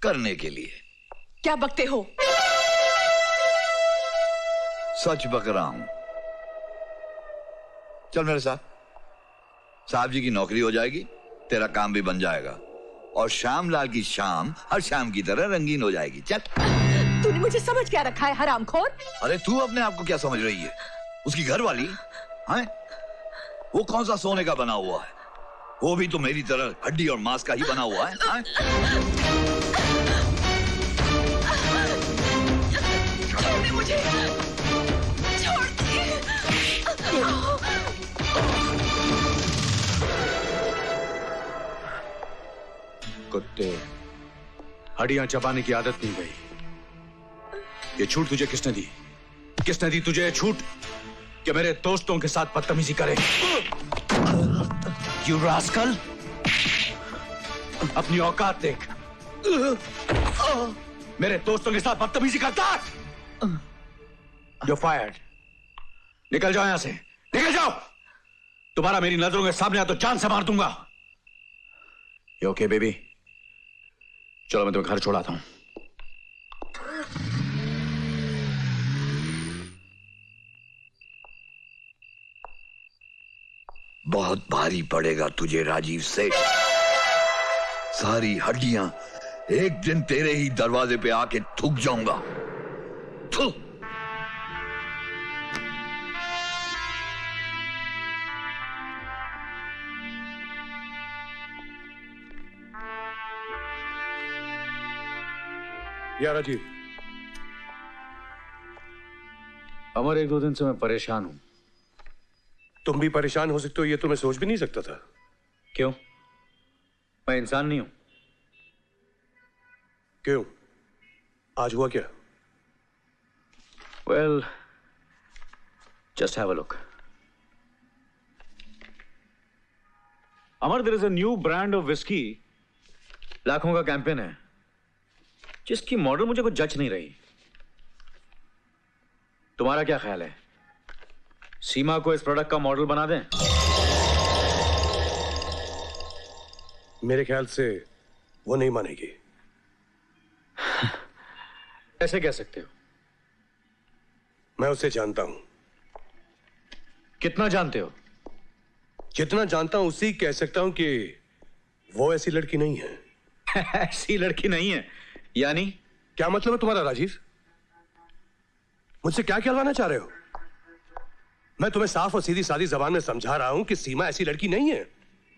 करने के लिए। क्या बकते हो? सच बक रहा हूं। चल मेरे साथ, साहब जी की नौकरी हो जाएगी, तेरा काम भी बन जाएगा और श्यामलाल की शाम हर शाम की तरह रंगीन हो जाएगी। चल। तूने मुझे समझ क्या रखा है हरामखोर? अरे तू अपने आप को क्या समझ रही है? उसकी घरवाली हैं? वो कौन सा सोने का बना हुआ है? वो भी तो मेरी तरह हड्डी और मांस का ही बना हुआ है। छोड़ दे मुझे, छोड़ दे। कुत्ते, हड्डियां चबाने की आदत नहीं गई। ये छूट तुझे किसने दी? किसने दी तुझे ये छूट कि मेरे दोस्तों के साथ बदतमीजी करे? You rascal! अपनी औकात देख। मेरे दोस्तों के साथ बदतमीजी करता है? You're fired. निकल जाओ यहां से, निकल जाओ। तुम्हारा मेरी नजरों के सामने आ तो जान से मार दूंगा। You okay, baby? चलो मैं तुम्हें घर छोड़ाता हूं। बहुत भारी पड़ेगा तुझे राजीव सेठ। सारी हड्डियां एक दिन तेरे ही दरवाजे पे आके थूक जाऊंगा। थू। या राजीव। अमर, एक दो दिन से मैं परेशान हूं। तुम भी परेशान हो सकते हो ये तो मैं सोच भी नहीं सकता था। क्यों? मैं इंसान नहीं हूं? क्यों? आज हुआ क्या? Well, just have a look. Amar, there is a new brand of whiskey. लाखों का कैंपेन है जिसकी मॉडल मुझे कुछ जच नहीं रही। तुम्हारा क्या ख्याल है? सीमा को इस प्रोडक्ट का मॉडल बना दें? मेरे ख्याल से वो नहीं मानेगी। ऐसे कह सकते हो? मैं उसे जानता हूं। कितना जानते हो? जितना जानता हूं उसी कह सकता हूं कि वो ऐसी लड़की नहीं है। ऐसी लड़की नहीं है यानी? क्या मतलब है तुम्हारा राजीव? मुझसे क्या कहलवाना चाह रहे हो? मैं तुम्हें साफ और सीधी सादी जबान में समझा रहा हूं कि सीमा ऐसी लड़की नहीं है।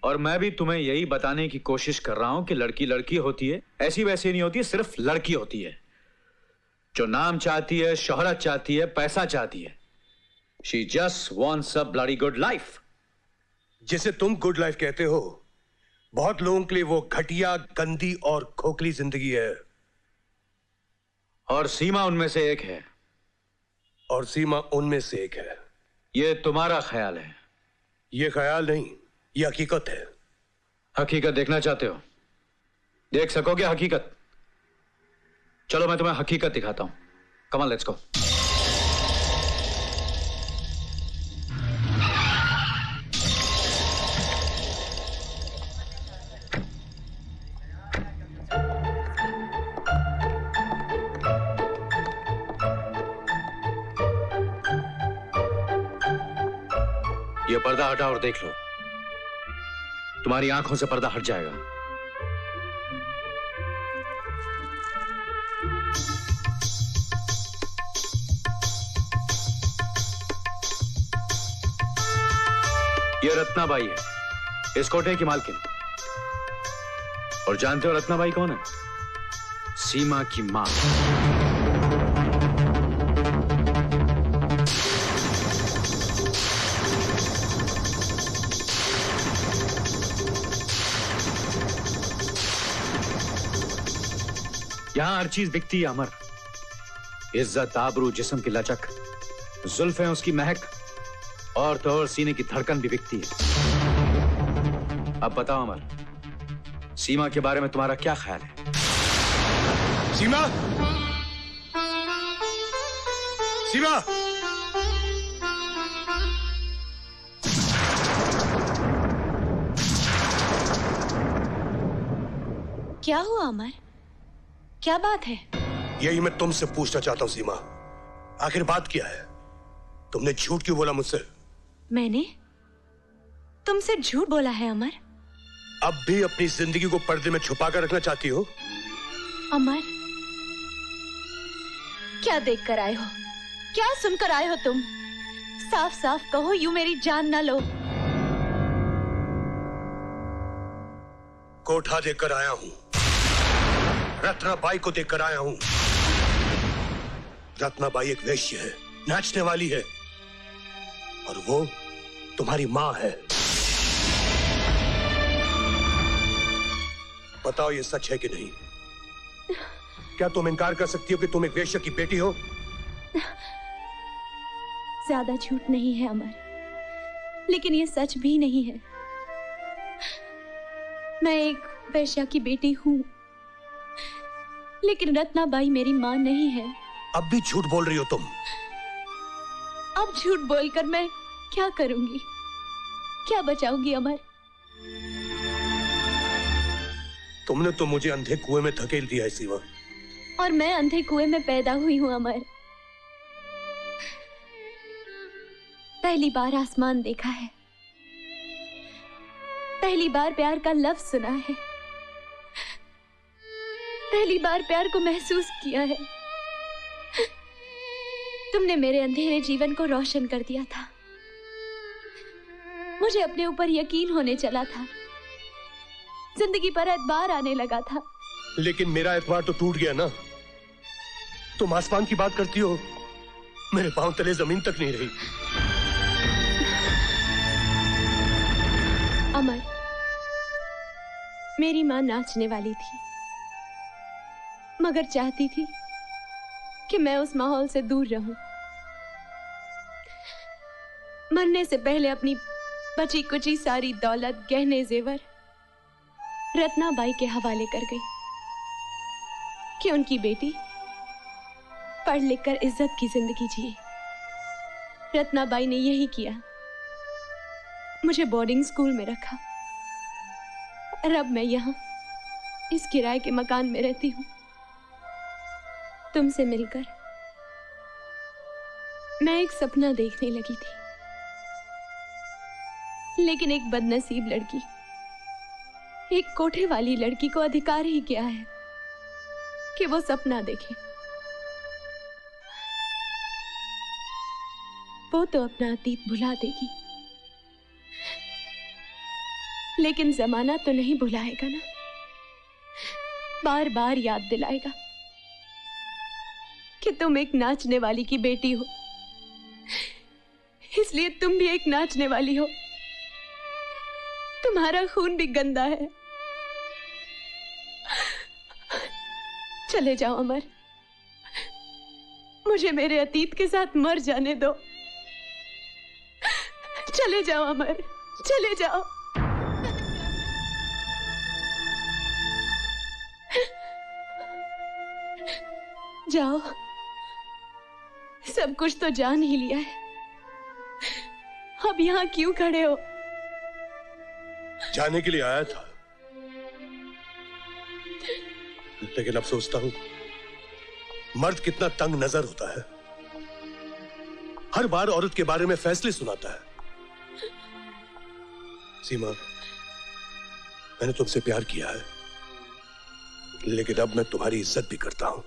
और मैं भी तुम्हें यही बताने की कोशिश कर रहा हूं कि लड़की लड़की होती है, ऐसी वैसी नहीं होती है, सिर्फ लड़की होती है जो नाम चाहती है, शोहरत चाहती है, पैसा चाहती है। She just wants a bloody good life. जिसे तुम गुड लाइफ कहते हो, बहुत लोगों के लिए वो घटिया, गंदी और खोखली जिंदगी है। और सीमा उनमें से एक है। और सीमा उनमें से एक है। ये तुम्हारा ख्याल है। ये ख्याल नहीं, ये हकीकत है। हकीकत देखना चाहते हो? देख सकोगे हकीकत? चलो मैं तुम्हें हकीकत दिखाता हूं। Come on, let's go. ये पर्दा हटा और देख लो। तुम्हारी आंखों से पर्दा हट जाएगा। ये रत्नाबाई है, इस कोठे की मालकिन। और जानते हो रत्नाबाई कौन है? सीमा की मां। यहां हर चीज बिकती है अमर। इज्जत, आबरू, जिस्म की लचक, जुल्फें, उसकी महक और तो और सीने की धड़कन भी बिकती है। अब बताओ अमर, सीमा के बारे में तुम्हारा क्या ख्याल है? सीमा! सीमा! क्या हुआ अमर? क्या बात है? यही मैं तुमसे पूछना चाहता हूं सीमा, आखिर बात क्या है? तुमने झूठ क्यों बोला मुझसे? मैंने तुमसे झूठ बोला है अमर? अब भी अपनी जिंदगी को पर्दे में छुपा कर रखना चाहती हो? अमर, क्या देख कर आए हो? क्या सुनकर आए हो तुम? साफ साफ कहो, यूं मेरी जान ना लो। कोठा देकर आया हूं, रत्नाबाई को देकर आया हूं। रत्नाबाई एक वेश्या है, नाचने वाली है, और वो तुम्हारी मां है। बताओ ये सच है कि नहीं? क्या तुम इनकार कर सकती हो कि तुम एक वेश्या की बेटी हो? ज्यादा झूठ नहीं है अमर, लेकिन ये सच भी नहीं है। मैं एक वेश्या की बेटी हूं, लेकिन रत्नाबाई मेरी मां नहीं है। अब भी झूठ बोल रही हो तुम। अब झूठ बोलकर मैं क्या करूंगी? क्या बचाऊंगी अमर? तुमने तो मुझे अंधे कुएं में धकेल दिया है सीमा। और मैं अंधे कुएं में पैदा हुई हूं अमर। पहली बार आसमान देखा है, पहली बार प्यार का लफ्ज सुना है, पहली बार प्यार को महसूस किया है। तुमने मेरे अंधेरे जीवन को रोशन कर दिया था। मुझे अपने ऊपर यकीन होने चला था, जिंदगी पर एतबार आने लगा था। लेकिन मेरा एतबार तो टूट गया ना। तुम आसमान की बात करती हो, मेरे पांव तले जमीन तक नहीं रही। अमर, मेरी मां नाचने वाली थी, मगर चाहती थी कि मैं उस माहौल से दूर रहूं। मरने से पहले अपनी बची कुची सारी दौलत, गहने जेवर रत्नाबाई के हवाले कर गई कि उनकी बेटी पढ़ लिख कर इज्जत की जिंदगी जिए। रत्नाबाई ने यही किया, मुझे बोर्डिंग स्कूल में रखा, और अब मैं यहां इस किराए के मकान में रहती हूं। तुमसे मिलकर मैं एक सपना देखने लगी थी, लेकिन एक बदनसीब लड़की, एक कोठे वाली लड़की को अधिकार ही क्या है कि वो सपना देखे। वो तो अपना अतीत भुला देगी, लेकिन जमाना तो नहीं भुलाएगा ना, बार बार याद दिलाएगा कि तुम एक नाचने वाली की बेटी हो, इसलिए तुम भी एक नाचने वाली हो। तुम्हारा खून भी गंदा है। चले जाओ अमर, मुझे मेरे अतीत के साथ मर जाने दो। चले जाओ अमर, चले जाओ। जाओ, सब कुछ तो जान ही लिया है, अब यहां क्यों खड़े हो? जाने के लिए आया था, लेकिन अब सोचता हूं मर्द कितना तंग नजर होता है। हर बार औरत के बारे में फैसले सुनाता है। सीमा, मैंने तुमसे प्यार किया है, लेकिन अब मैं तुम्हारी इज्जत भी करता हूं।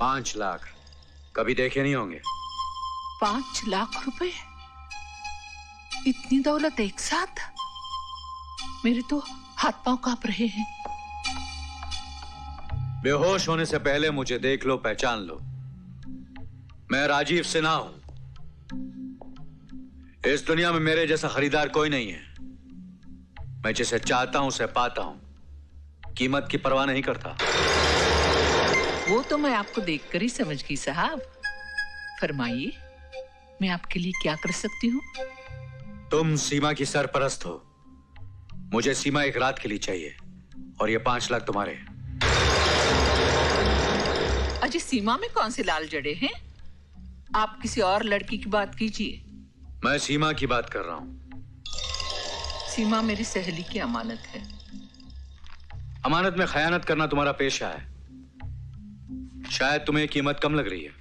$5 लाख कभी देखे नहीं होंगे। 5 लाख रुपए? इतनी दौलत एक साथ? मेरे तो हाथ पांव कांप रहे हैं। बेहोश होने से पहले मुझे देख लो, पहचान लो। मैं राजीव सिन्हा हूं। इस दुनिया में मेरे जैसा खरीदार कोई नहीं है। मैं जिसे चाहता हूं उसे पाता हूं, कीमत की परवाह नहीं करता। वो तो मैं आपको देखकर ही समझ गई साहब। फरमाइए, मैं आपके लिए क्या कर सकती हूँ? तुम सीमा की सरपरस्त हो। मुझे सीमा एक रात के लिए चाहिए, और ये 5 लाख तुम्हारे हैं। अजय, सीमा में कौन से लाल जड़े हैं? आप किसी और लड़की की बात कीजिए। मैं सीमा की बात कर रहा हूं। सीमा मेरी सहेली की अमानत है। अमानत में खयानत करना तुम्हारा पेशा है। शायद तुम्हें कीमत कम लग रही है।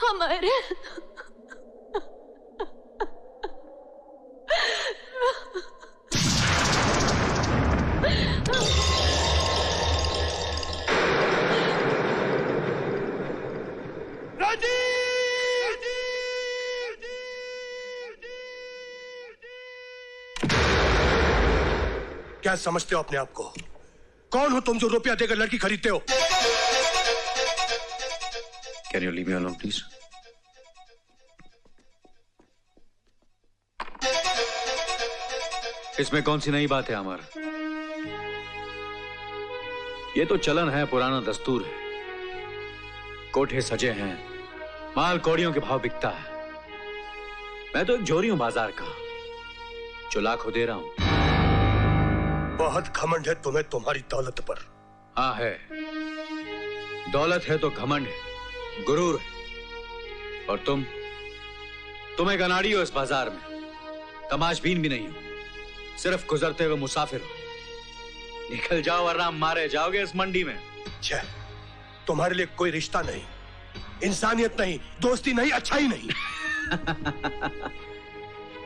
अमर, क्या समझते हो अपने आप को? कौन हो तुम जो रुपया देकर लड़की खरीदते हो? Can you leave me alone please? इसमें कौन सी नई बात है अमर? ये तो चलन है, पुराना दस्तूर है। कोठे सजे हैं, माल कौड़ियों के भाव बिकता है। मैं तो एक जोरी हूं बाजार का, जो लाखों दे रहा हूं। बहुत घमंड है तुम्हें तुम्हारी दौलत पर। हाँ है, दौलत है तो घमंड है, गुरूर है। और तुम एक अनाड़ी हो इस बाजार में, तमाशबीन भी नहीं हो, सिर्फ गुजरते हुए मुसाफिर हो। निकल जाओ वरना मारे जाओगे इस मंडी में। छे, तुम्हारे लिए कोई रिश्ता नहीं, इंसानियत नहीं, दोस्ती नहीं, अच्छा ही नहीं।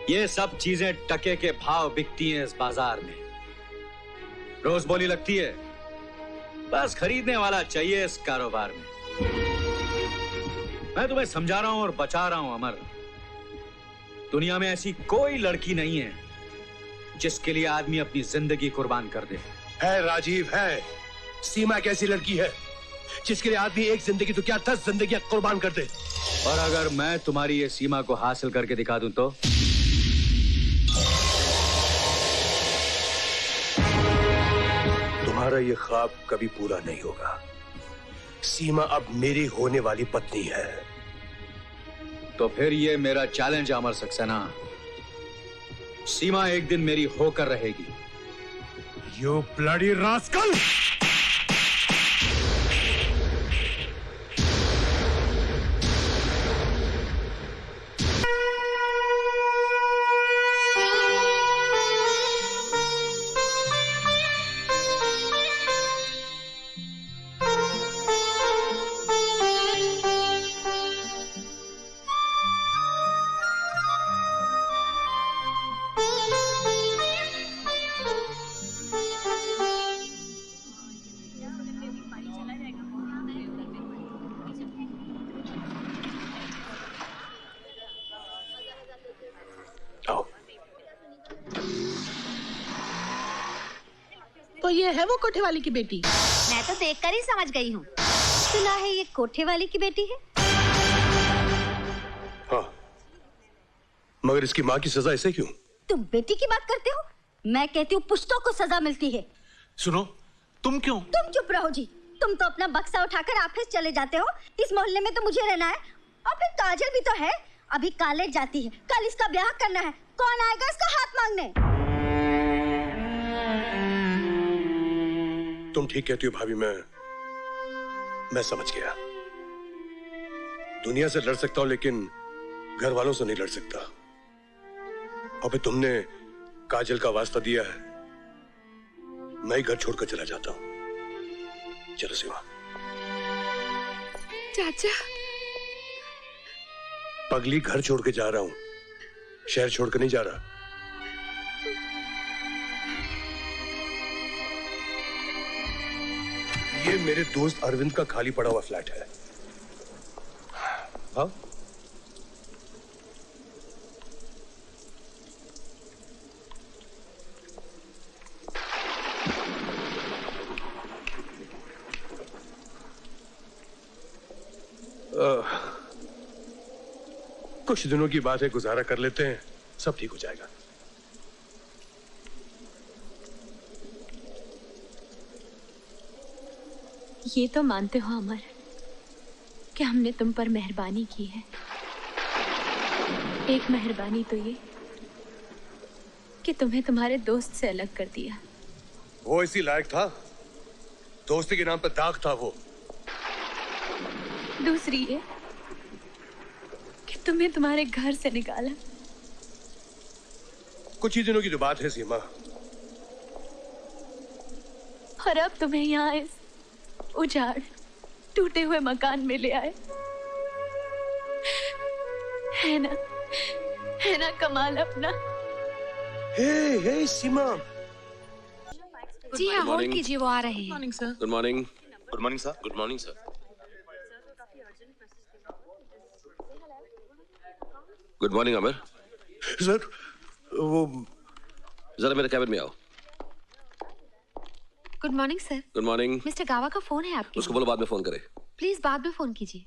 ये सब चीजें टके के भाव बिकती हैं इस बाजार में, रोज बोली लगती है। बस खरीदने वाला चाहिए इस कारोबार में। मैं तुम्हें समझा रहा हूं और बचा रहा हूं अमर। दुनिया में ऐसी कोई लड़की नहीं है जिसके लिए आदमी अपनी जिंदगी कुर्बान कर दे। है राजीव, है। सीमा एक ऐसी लड़की है जिसके लिए आदमी एक जिंदगी तो क्या 10 जिंदगियां कुर्बान कर दे। और अगर मैं तुम्हारी ये सीमा को हासिल करके दिखा दूं तो? तुम्हारा ये ख्वाब कभी पूरा नहीं होगा। सीमा अब मेरी होने वाली पत्नी है। तो फिर ये मेरा चैलेंज अमर सक्सेना, सीमा एक दिन मेरी होकर रहेगी। You bloody rascal! तो ये है वो कोठे वाली की बेटी? मैं तो देखकर ही समझ गई हूँ। सुना है ये कोठे वाली की बेटी है। हाँ, मगर इसकी माँ की सजा ऐसे क्यों? तुम बेटी की बात करते हो? मैं कहती हूँ पुश्तों को सजा मिलती है। सुनो, तुम क्यों? तुम चुप रहो जी। तुम तो अपना बक्सा उठाकर ऑफिस चले जाते हो। इस मोहल्ले में तो मुझे रहना है। और फिर काजल भी तो है, अभी कॉलेज जाती है, कल इसका ब्याह करना है। कौन आएगा इसका हाथ मांगने? तुम ठीक कहती हो भाभी, मैं समझ गया। दुनिया से लड़ सकता हूं लेकिन घर वालों से नहीं लड़ सकता। और फिर तुमने काजल का वास्ता दिया है, मैं ही घर छोड़कर चला जाता हूं। चलो सीमा। चाचा, पगली, घर छोड़ के जा रहा हूं, शहर छोड़कर नहीं जा रहा। ये मेरे दोस्त अरविंद का खाली पड़ा हुआ फ्लैट है। हाँ, कुछ दिनों की बात है, गुजारा कर लेते हैं, सब ठीक हो जाएगा। ये तो मानते हो अमर कि हमने तुम पर मेहरबानी की है। एक मेहरबानी तो ये कि तुम्हें तुम्हारे दोस्त से अलग कर दिया। वो इसी लायक था, दोस्ती के नाम पर दाग था वो। दूसरी ये कि तुम्हें तुम्हारे घर से निकाला। कुछ ही दिनों की तो बात है सीमा। और अब तुम्हें यहाँ इस उजाड़ टूटे हुए मकान में ले आए। है ना कमाल अपना। हे सीमा। जी हाँ, होल्ड कीजिए, वो आ रहे हैं। Morning sir. Good morning. Good morning sir. Good morning sir. Good morning Amar. Sir वो जरा मेरे कैबिन में आओ। Good morning sir. Good morning. Mister Gawa का फोन है आपके। उसको बोलो बाद में फोन करे। प्लीज बाद में फोन कीजिए।